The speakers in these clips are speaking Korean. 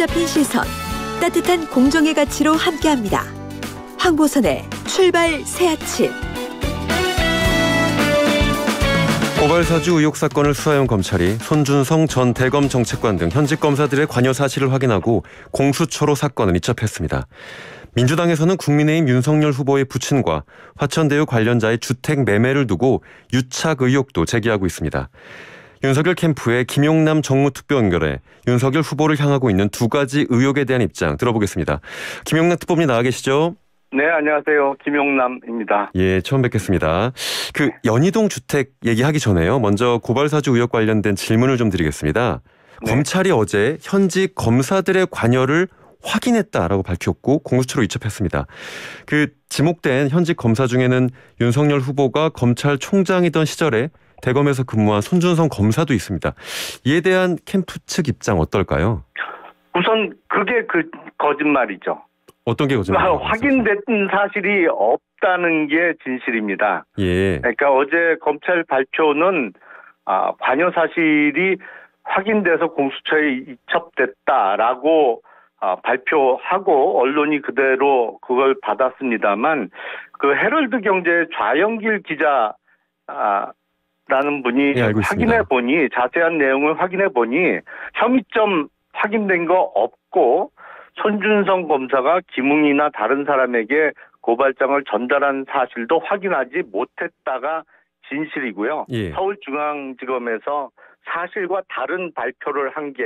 사로잡힌 시선, 따뜻한 공정의 가치로 함께합니다. 황보선의 출발 새아침. 고발사주 의혹 사건을 수사해온 검찰이 손준성 전 대검 정책관 등 현직 검사들의 관여 사실을 확인하고 공수처로 사건을 이첩했습니다. 민주당에서는 국민의힘 윤석열 후보의 부친과 화천대유 관련자의 주택 매매를 두고 유착 의혹도 제기하고 있습니다. 윤석열 캠프의 김용남 정무특보 연결해 윤석열 후보를 향하고 있는 두 가지 의혹에 대한 입장 들어보겠습니다. 김용남 특보님 나와 계시죠? 네, 안녕하세요. 김용남입니다. 예, 처음 뵙겠습니다. 연희동 주택 얘기하기 전에요. 먼저 고발사주 의혹 관련된 질문을 좀 드리겠습니다. 네. 검찰이 어제 현직 검사들의 관여를 확인했다라고 밝혔고 공수처로 이첩했습니다. 지목된 현직 검사 중에는 윤석열 후보가 검찰총장이던 시절에 대검에서 근무한 손준성 검사도 있습니다. 이에 대한 캠프 측 입장 어떨까요? 우선 그게 거짓말이죠. 어떤 게 거짓말이에요? 확인된 사실이 없다는 게 진실입니다. 예. 그러니까 어제 검찰 발표는 관여 사실이 확인돼서 공수처에 이첩됐다라고 발표하고 언론이 그대로 그걸 받았습니다만 헤럴드 경제의 좌영길 기자 라는 분이 예, 확인해 보니 자세한 내용을 확인해 보니 혐의점 확인된 거 없고 손준성 검사가 김웅이나 다른 사람에게 고발장을 전달한 사실도 확인하지 못했다가 진실이고요. 예. 서울중앙지검에서 사실과 다른 발표를 한 게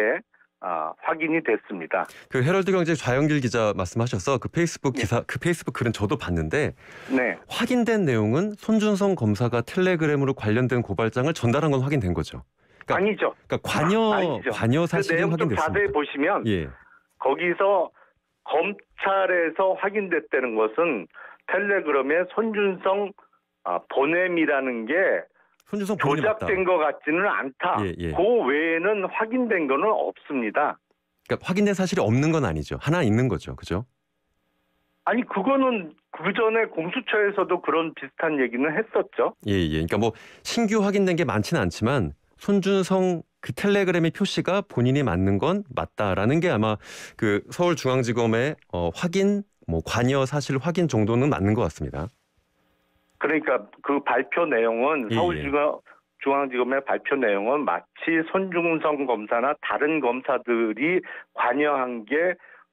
확인이 됐습니다. 헤럴드 경제 좌영길 기자 말씀하셔서 페이스북 기사, 페이스북 글은 저도 봤는데 네. 확인된 내용은 손준성 검사가 텔레그램으로 관련된 고발장을 전달한 건 확인된 거죠. 아니죠. 관여 사실은 내용 좀 확인됐습니다. 자세히 보시면 거기서 검찰에서 확인됐다는 것은 텔레그램에 손준성 보냄이라는 게 조작된 것 같지는 않다. 그 외에는 확인된 거는 없습니다. 그러니까 확인된 사실이 없는 건 아니죠. 하나 있는 거죠. 그죠? 아니 그거는 그 전에 공수처에서도 그런 비슷한 얘기는 했었죠. 그러니까 신규 확인된 게 많지는 않지만 손준성 텔레그램의 표시가 본인이 맞는 건 맞다라는 게 아마 서울중앙지검의 확인, 관여 사실 확인 정도는 맞는 것 같습니다. 그러니까 그 발표 내용은 서울중앙지검의 발표 내용은 마치 손준성 검사나 다른 검사들이 관여한 게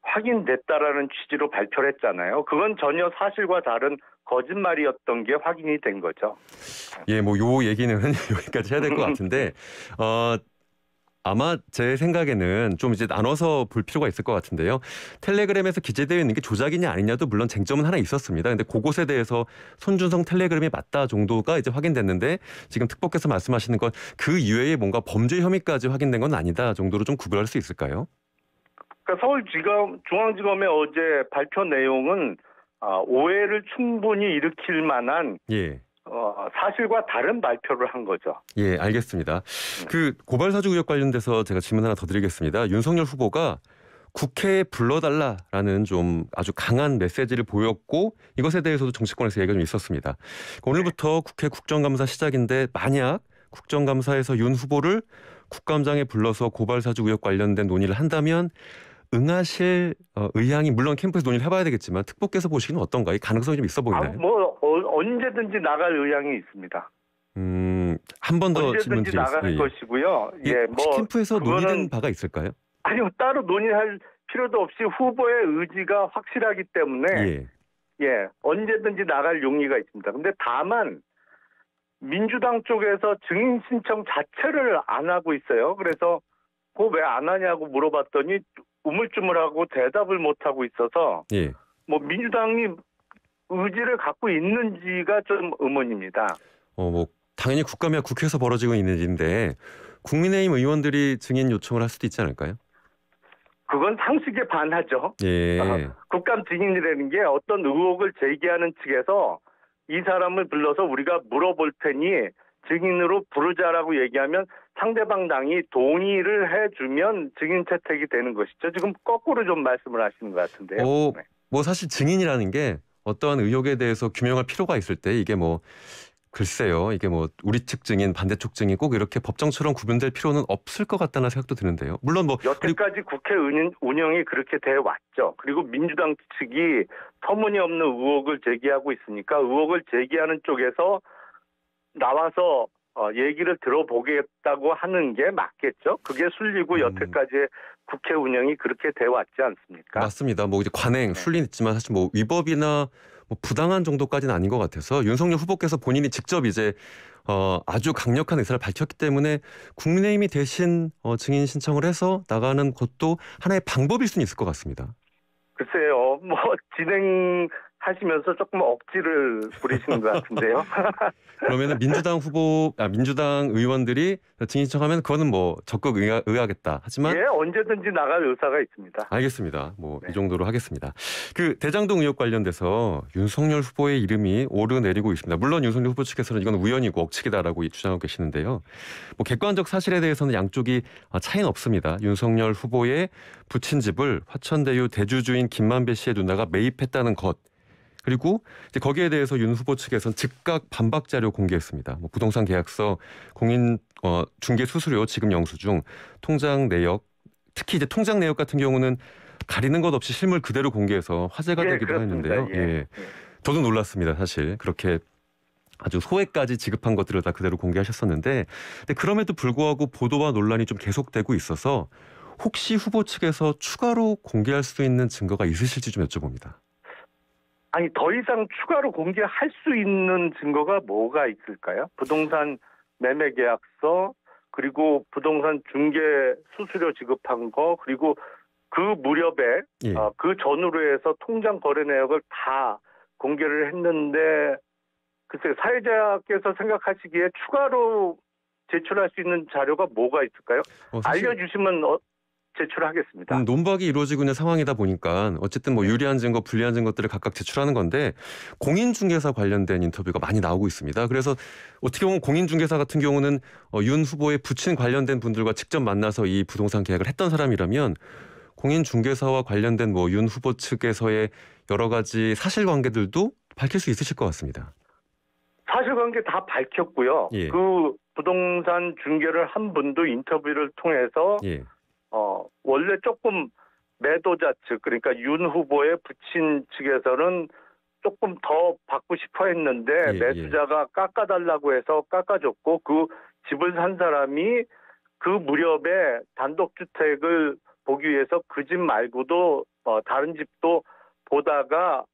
확인됐다라는 취지로 발표를 했잖아요. 그건 전혀 사실과 다른 거짓말이었던 게 확인이 된 거죠. 요 얘기는 여기까지 해야 될 것 같은데 아마 제 생각에는 좀 이제 나눠서 볼 필요가 있을 것 같은데요. 텔레그램에서 기재되어 있는 게 조작이냐 아니냐도 물론 쟁점은 하나 있었습니다. 근데 그것에 대해서 손준성 텔레그램이 맞다 정도가 이제 확인됐는데 지금 특보께서 말씀하시는 건 그 이외에 뭔가 범죄 혐의까지 확인된 건 아니다 정도로 좀 구별할 수 있을까요? 그러니까 서울중앙지검의 어제 발표 내용은 오해를 충분히 일으킬 만한 사실과 다른 발표를 한 거죠. 예, 알겠습니다. 고발사주 의혹 관련돼서 제가 질문 하나 더 드리겠습니다. 윤석열 후보가 국회에 불러달라라는 좀 아주 강한 메시지를 보였고 이것에 대해서도 정치권에서 얘기가 좀 있었습니다. 오늘부터 국회 국정감사 시작인데 만약 국정감사에서 윤 후보를 국감장에 불러서 고발사주 의혹 관련된 논의를 한다면 응하실 의향이 물론 캠프에서 논의를 해봐야 되겠지만 특보께서 보시기는 어떤가요? 가능성이 좀 있어 보이나요? 언제든지 나갈 의향이 있습니다. 한 번 더 질문 드리겠습니다. 언제든지 나갈 것이고요. 혹시 캠프에서 논의된 바가 있을까요? 아니요. 따로 논의할 필요도 없이 후보의 의지가 확실하기 때문에 언제든지 나갈 용의가 있습니다. 근데 다만 민주당 쪽에서 증인 신청 자체를 안 하고 있어요. 그래서 그거 왜 안 하냐고 물어봤더니 우물쭈물하고 대답을 못 하고 있어서 민주당이 의지를 갖고 있는지가 좀 의문입니다. 당연히 국감이야 국회에서 벌어지고 있는 일인데 국민의힘 의원들이 증인 요청을 할 수도 있지 않을까요? 그건 상식에 반하죠. 국감 증인이라는 게 어떤 의혹을 제기하는 측에서 이 사람을 불러서 우리가 물어볼 테니 증인으로 부르자라고 얘기하면 상대방 당이 동의를 해주면 증인 채택이 되는 것이죠. 지금 거꾸로 좀 말씀을 하시는 것 같은데요. 사실 증인이라는 게 어떠한 의혹에 대해서 규명할 필요가 있을 때 이게 글쎄요. 이게 뭐 우리 측 증인 반대쪽 증인 꼭 이렇게 법정처럼 구분될 필요는 없을 것 같다는 생각도 드는데요. 물론 뭐 여태까지 국회 운영이 그렇게 돼 왔죠. 그리고 민주당 측이 터무니없는 의혹을 제기하고 있으니까 의혹을 제기하는 쪽에서 나와서 얘기를 들어보겠다고 하는 게 맞겠죠. 그게 순리고 여태까지의 국회 운영이 그렇게 돼 왔지 않습니까? 맞습니다. 뭐 이제 관행, 순리는 있지만 사실 뭐 위법이나 뭐 부당한 정도까지는 아닌 것 같아서 윤석열 후보께서 본인이 직접 이제 아주 강력한 의사를 밝혔기 때문에 국민의힘이 대신 증인 신청을 해서 나가는 것도 하나의 방법일 수는 있을 것 같습니다. 글쎄요, 뭐 진행하시면서 조금 억지를 부리시는 것 같은데요. 그러면은 민주당 의원들이 증인 신청하면 그거는 뭐 적극 의하겠다. 하지만 예, 언제든지 나갈 의사가 있습니다. 알겠습니다. 뭐 이 네. 정도로 하겠습니다. 그 대장동 의혹 관련돼서 윤석열 후보의 이름이 오르내리고 있습니다. 물론 윤석열 후보 측에서는 이건 우연이고 억측이다라고 주장하고 계시는데요. 뭐 객관적 사실에 대해서는 양쪽이 차이는 없습니다. 윤석열 후보의 부친 집을 화천대유 대주주인 김만배 씨의 누나가 매입했다는 것. 그리고 이제 거기에 대해서 윤 후보 측에서는 즉각 반박 자료 공개했습니다. 뭐 부동산 계약서, 공인 중개 수수료 지급 영수증, 통장 내역, 특히 이제 통장 내역 같은 경우는 가리는 것 없이 실물 그대로 공개해서 화제가 되기도 그렇습니다. 했는데요. 예. 저도 놀랐습니다. 사실 그렇게 아주 소액까지 지급한 것들을 다 그대로 공개하셨었는데, 근데 그럼에도 불구하고 보도와 논란이 좀 계속되고 있어서 혹시 후보 측에서 추가로 공개할 수 있는 증거가 있으실지 좀 여쭤봅니다. 아니, 더 이상 추가로 공개할 수 있는 증거가 뭐가 있을까요? 부동산 매매 계약서, 그리고 부동산 중개 수수료 지급한 거, 그리고 그 무렵에 예. 그 전후로 해서 통장 거래 내역을 다 공개를 했는데, 글쎄 사회자께서 생각하시기에 추가로 제출할 수 있는 자료가 뭐가 있을까요? 알려주시면 제출하겠습니다. 논박이 이루어지고 있는 상황이다 보니까 어쨌든 뭐 유리한 증거, 불리한 증거들을 각각 제출하는 건데, 공인중개사 관련된 인터뷰가 많이 나오고 있습니다. 그래서 어떻게 보면 공인중개사 같은 경우는 윤 후보의 부친 관련된 분들과 직접 만나서 이 부동산 계약을 했던 사람이라면, 공인중개사와 관련된 뭐 윤 후보 측에서의 여러 가지 사실관계들도 밝힐 수 있으실 것 같습니다. 사실관계 다 밝혔고요. 예. 그 부동산 중개를 한 분도 인터뷰를 통해서 예. 원래 조금 매도자 측, 그러니까 윤 후보의 부친 측에서는 조금 더 받고 싶어 했는데 매수자가 깎아달라고 해서 깎아줬고, 그 집을 산 사람이 그 무렵에 단독주택을 보기 위해서 그 집 말고도 다른 집도 보다가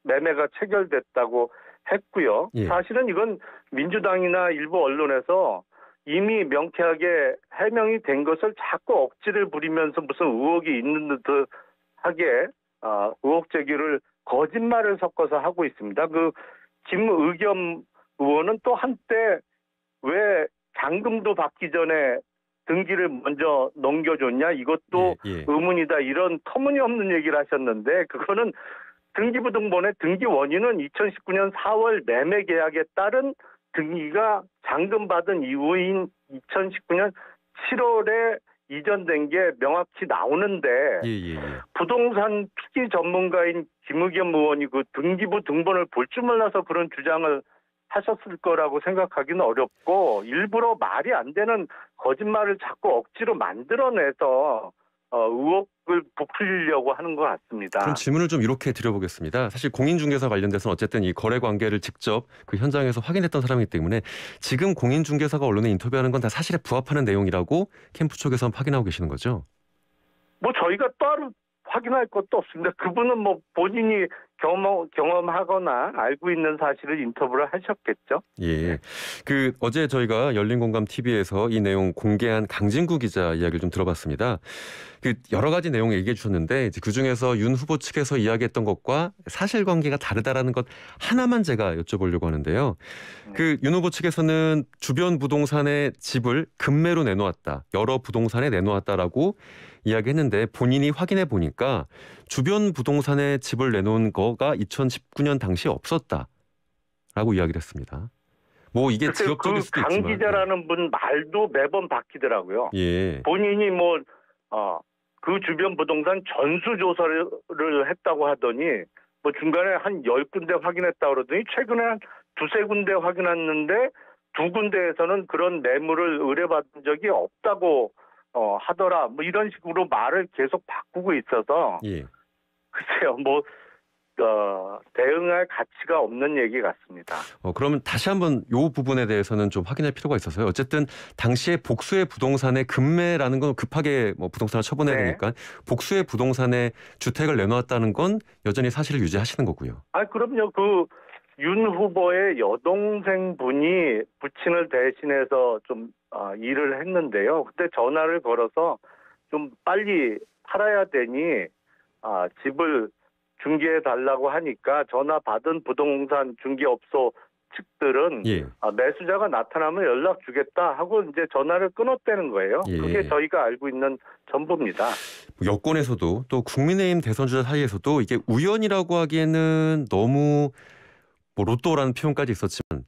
매매가 체결됐다고 했고요. 예. 사실은 이건 민주당이나 일부 언론에서 이미 명쾌하게 해명이 된 것을 자꾸 억지를 부리면서 무슨 의혹이 있는 듯하게 의혹 제기를 거짓말을 섞어서 하고 있습니다. 그 김의겸 의원은 또 한때 왜 잔금도 받기 전에 등기를 먼저 넘겨줬냐, 이것도 의문이다, 이런 터무니없는 얘기를 하셨는데, 그거는 등기부등본의 등기 원인은 2019년 4월 매매 계약에 따른 등기가 잔금받은 이후인 2019년 7월에 이전된 게 명확히 나오는데, 부동산 투기 전문가인 김의겸 의원이 그 등기부 등본을 볼 줄 몰라서 그런 주장을 하셨을 거라고 생각하기는 어렵고, 일부러 말이 안 되는 거짓말을 자꾸 억지로 만들어내서 의혹을 부풀리려고 하는 것 같습니다. 그럼 질문을 좀 이렇게 드려보겠습니다. 사실 공인중개사 관련돼서는 어쨌든 이 거래 관계를 직접 그 현장에서 확인했던 사람이기 때문에 지금 공인중개사가 언론에 인터뷰하는 건 다 사실에 부합하는 내용이라고 캠프 쪽에서는 확인하고 계시는 거죠? 뭐 저희가 따로 확인할 것도 없습니다. 그분은 뭐 본인이 경험하거나 알고 있는 사실을 인터뷰를 하셨겠죠. 예. 그 어제 저희가 열린공감 TV에서 이 내용 공개한 강진구 기자 이야기를 좀 들어봤습니다. 그 여러 가지 내용을 얘기해 주셨는데, 이제 그 중에서 윤 후보 측에서 이야기했던 것과 사실관계가 다르다라는 것 하나만 제가 여쭤보려고 하는데요. 그 윤 후보 측에서는 주변 부동산의 집을 급매로 내놓았다, 여러 부동산에 내놓았다라고 이야기했는데, 본인이 확인해 보니까 주변 부동산에 집을 내놓은 거가 2019년 당시 없었다라고 이야기를 했습니다. 뭐 이게 지역적일 수도 있지만. 강 기자라는 분 말도 매번 바뀌더라고요. 예. 본인이 그 주변 부동산 전수조사를 했다고 하더니 뭐 중간에 한 10군데 확인했다고 그러더니 최근에 한 두세 군데 확인했는데 두 군데에서는 그런 뇌물을 의뢰받은 적이 없다고 하더라. 뭐 이런 식으로 말을 계속 바꾸고 있어서 예. 글쎄요, 뭐 대응할 가치가 없는 얘기 같습니다. 그러면 다시 한번 이 부분에 대해서는 좀 확인할 필요가 있어서요. 어쨌든 당시에 복수의 부동산의 급매라는 건 급하게 뭐 부동산을 처분해야 네. 되니까 복수의 부동산에 주택을 내놓았다는 건 여전히 사실을 유지하시는 거고요. 그럼요. 윤 후보의 여동생 분이 부친을 대신해서 좀 일을 했는데요. 그때 전화를 걸어서 좀 빨리 팔아야 되니 집을 중개해 달라고 하니까 전화 받은 부동산 중개업소 측들은 예. 매수자가 나타나면 연락 주겠다 하고 이제 전화를 끊었다는 거예요. 예. 그게 저희가 알고 있는 전부입니다. 여권에서도 또 국민의힘 대선주자 사이에서도 이게 우연이라고 하기에는 너무 뭐 로또라는 표현까지 있었지만,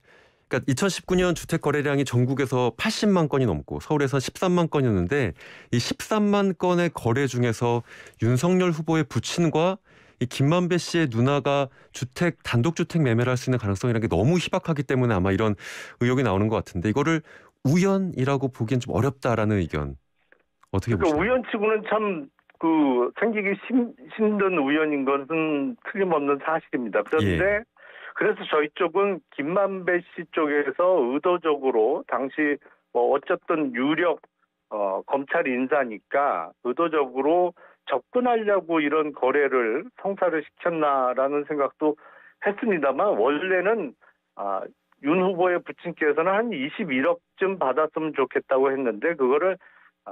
그러니까 2019년 주택 거래량이 전국에서 80만 건이 넘고 서울에서 13만 건이었는데 이 13만 건의 거래 중에서 윤석열 후보의 부친과 이 김만배 씨의 누나가 단독주택 매매를 할 수 있는 가능성이라는 게 너무 희박하기 때문에 아마 이런 의혹이 나오는 것 같은데 이거를 우연이라고 보기엔 좀 어렵다라는 의견 어떻게 보시나요? 우연치고는 참 생기기 힘든 우연인 것은 틀림없는 사실입니다. 그런데 그래서 저희 쪽은 김만배 씨 쪽에서 의도적으로 당시 어쨌든 유력 검찰 인사니까 의도적으로 접근하려고 이런 거래를 성사를 시켰나라는 생각도 했습니다만 원래는 윤 후보의 부친께서는 한 21억쯤 받았으면 좋겠다고 했는데 그거를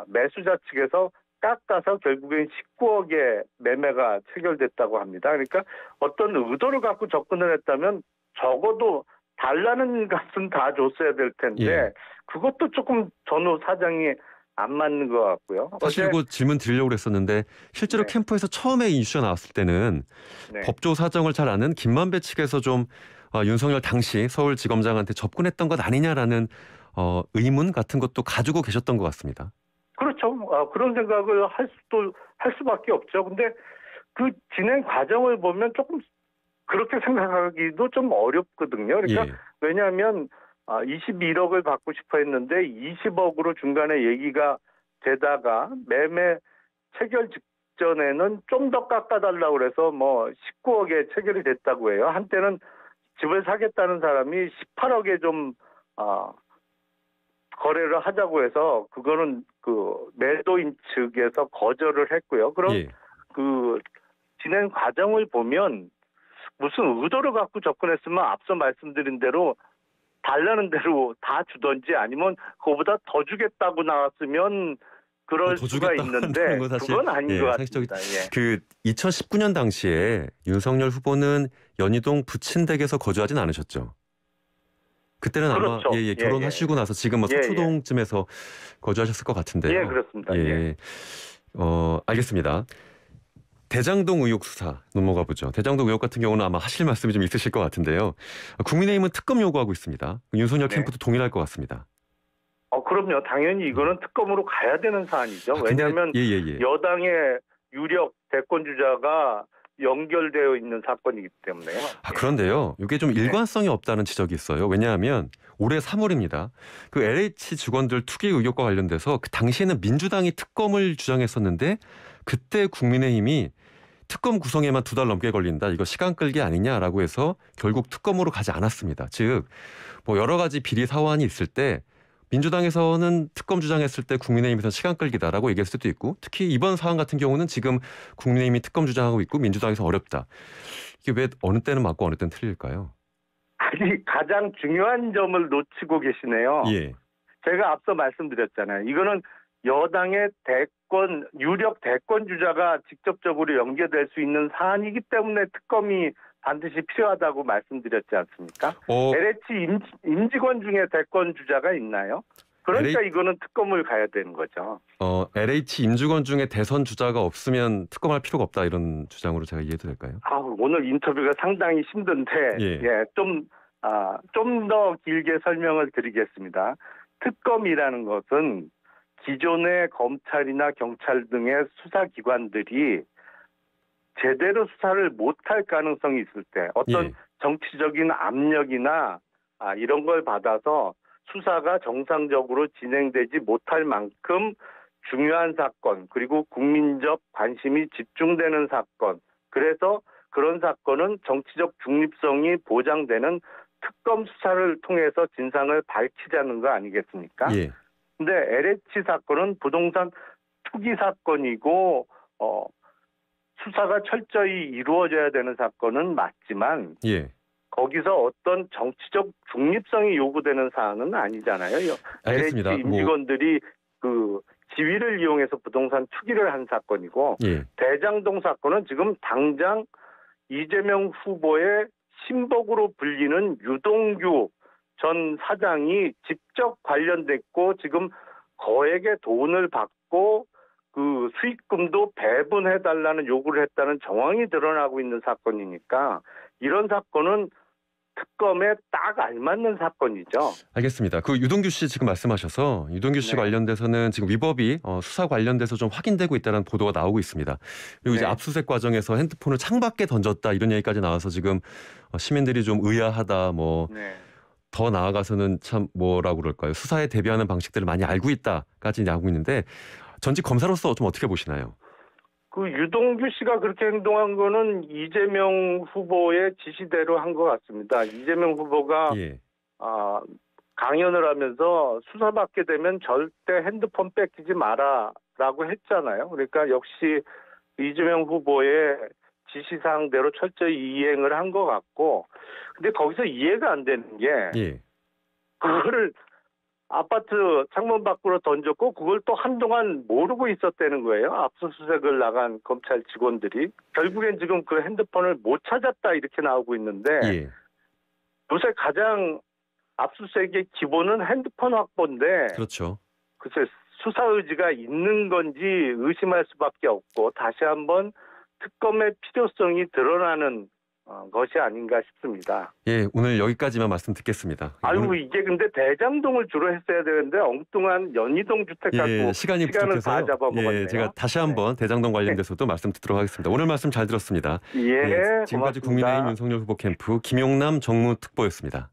매수자 측에서 깎아서 결국엔 19억의 매매가 체결됐다고 합니다. 그러니까 어떤 의도를 갖고 접근을 했다면 적어도 달라는 값은 다 줬어야 될 텐데 그것도 조금 전후 사정이 안 맞는 것 같고요. 사실 이거 질문 드리려고 했었는데 실제로 캠프에서 처음에 이슈가 나왔을 때는 법조 사정을 잘 아는 김만배 측에서 좀 윤석열 당시 서울지검장한테 접근했던 것 아니냐라는 의문 같은 것도 가지고 계셨던 것 같습니다. 그렇죠. 그런 생각을 할 수밖에 없죠. 근데 그 진행 과정을 보면 조금 그렇게 생각하기도 좀 어렵거든요. 그러니까 왜냐하면 21억을 받고 싶어 했는데 20억으로 중간에 얘기가 되다가 매매 체결 직전에는 좀 더 깎아달라고 그래서 19억에 체결이 됐다고 해요. 한때는 집을 사겠다는 사람이 18억에 좀 거래를 하자고 해서 그거는 매도인 측에서 거절을 했고요. 그럼 진행 과정을 보면 무슨 의도를 갖고 접근했으면 앞서 말씀드린 대로 달라는 대로 다 주던지 아니면 그거보다 더 주겠다고 나왔으면 그럴 수가 있는데 그건 아닌 것 같습니다. 2019년 당시에 윤석열 후보는 연희동 부친댁에서 거주하진 않으셨죠? 그때는 그렇죠. 아마 결혼하시고 나서 지금 서초동쯤에서 거주하셨을 것 같은데요. 예, 그렇습니다. 알겠습니다. 대장동 의혹 수사 넘어가 보죠. 대장동 의혹 같은 경우는 아마 하실 말씀이 좀 있으실 것 같은데요. 국민의힘은 특검 요구하고 있습니다. 윤석열 캠프도 동일할 것 같습니다. 그럼요. 당연히 이거는 특검으로 가야 되는 사안이죠. 왜냐하면 여당의 유력 대권 주자가 연결되어 있는 사건이기 때문에요. 그런데요. 이게 좀 일관성이 없다는 지적이 있어요. 왜냐하면 올해 3월입니다. 그 LH 직원들 투기 의혹과 관련돼서 그 당시에는 민주당이 특검을 주장했었는데 그때 국민의힘이 특검 구성에만 2달 넘게 걸린다. 이거 시간 끌기 아니냐라고 해서 결국 특검으로 가지 않았습니다. 즉 여러 가지 비리 사안이 있을 때 민주당에서는 특검 주장했을 때 국민의힘에서 시간 끌기다라고 얘기할 수도 있고 특히 이번 사안 같은 경우는 지금 국민의힘이 특검 주장하고 있고 민주당에서 어렵다. 이게 왜 어느 때는 맞고 어느 때는 틀릴까요? 가장 중요한 점을 놓치고 계시네요. 제가 앞서 말씀드렸잖아요. 이거는 여당의 유력 대권 주자가 직접적으로 연계될 수 있는 사안이기 때문에 특검이 반드시 필요하다고 말씀드렸지 않습니까? LH 임직원 중에 대권 주자가 있나요? 그러니까 이거는 특검을 가야 되는 거죠. LH 임직원 중에 대선 주자가 없으면 특검할 필요가 없다 이런 주장으로 제가 이해해도 될까요? 오늘 인터뷰가 상당히 힘든데 좀 더 길게 설명을 드리겠습니다. 특검이라는 것은 기존의 검찰이나 경찰 등의 수사기관들이 제대로 수사를 못할 가능성이 있을 때 어떤 정치적인 압력이나 이런 걸 받아서 수사가 정상적으로 진행되지 못할 만큼 중요한 사건, 그리고 국민적 관심이 집중되는 사건, 그래서 그런 사건은 정치적 중립성이 보장되는 특검 수사를 통해서 진상을 밝히자는 거 아니겠습니까? 예. 근데 LH 사건은 부동산 투기 사건이고 수사가 철저히 이루어져야 되는 사건은 맞지만 예. 거기서 어떤 정치적 중립성이 요구되는 사안은 아니잖아요. 알겠습니다. LH 임직원들이 그 지위를 이용해서 부동산 투기를 한 사건이고 예. 대장동 사건은 지금 당장 이재명 후보의 신복으로 불리는 유동규 전 사장이 직접 관련됐고 지금 거액의 돈을 받고 그 수익금도 배분해달라는 요구를 했다는 정황이 드러나고 있는 사건이니까 이런 사건은 특검에 딱 알맞는 사건이죠. 알겠습니다. 그 유동규 씨 지금 말씀하셔서 유동규 씨 네. 관련돼서는 지금 위법이 수사 관련돼서 좀 확인되고 있다는 보도가 나오고 있습니다. 그리고 이제 네. 압수수색 과정에서 핸드폰을 창밖에 던졌다 이런 얘기까지 나와서 지금 시민들이 좀 의아하다 뭐 더 네. 나아가서는 참 뭐라고 그럴까요? 수사에 대비하는 방식들을 많이 알고 있다까지 나오고 있는데 전직 검사로서 좀 어떻게 보시나요? 그 유동규 씨가 그렇게 행동한 거는 이재명 후보의 지시대로 한 것 같습니다. 이재명 후보가 예. 강연을 하면서 수사받게 되면 절대 핸드폰 뺏기지 마라라고 했잖아요. 그러니까 역시 이재명 후보의 지시사항대로 철저히 이행을 한 것 같고, 근데 거기서 이해가 안 되는 게 예. 그거를 아파트 창문 밖으로 던졌고 그걸 또 한동안 모르고 있었다는 거예요. 압수수색을 나간 검찰 직원들이. 결국엔 지금 그 핸드폰을 못 찾았다 이렇게 나오고 있는데 예. 요새 가장 압수수색의 기본은 핸드폰 확보인데 그렇죠. 글쎄 수사 의지가 있는 건지 의심할 수밖에 없고 다시 한번 특검의 필요성이 드러나는 것이 아닌가 싶습니다. 예, 오늘 여기까지만 말씀 듣겠습니다. 아이고 이게 근데 대장동을 주로 했어야 되는데 엉뚱한 연희동 주택 갖고 예, 시간을 다 부족해서요. 예, 제가 다시 한번 대장동 관련돼서도 말씀 듣도록 하겠습니다. 오늘 말씀 잘 들었습니다. 예, 지금까지 고맙습니다. 국민의힘 윤석열 후보 캠프 김용남 정무특보였습니다.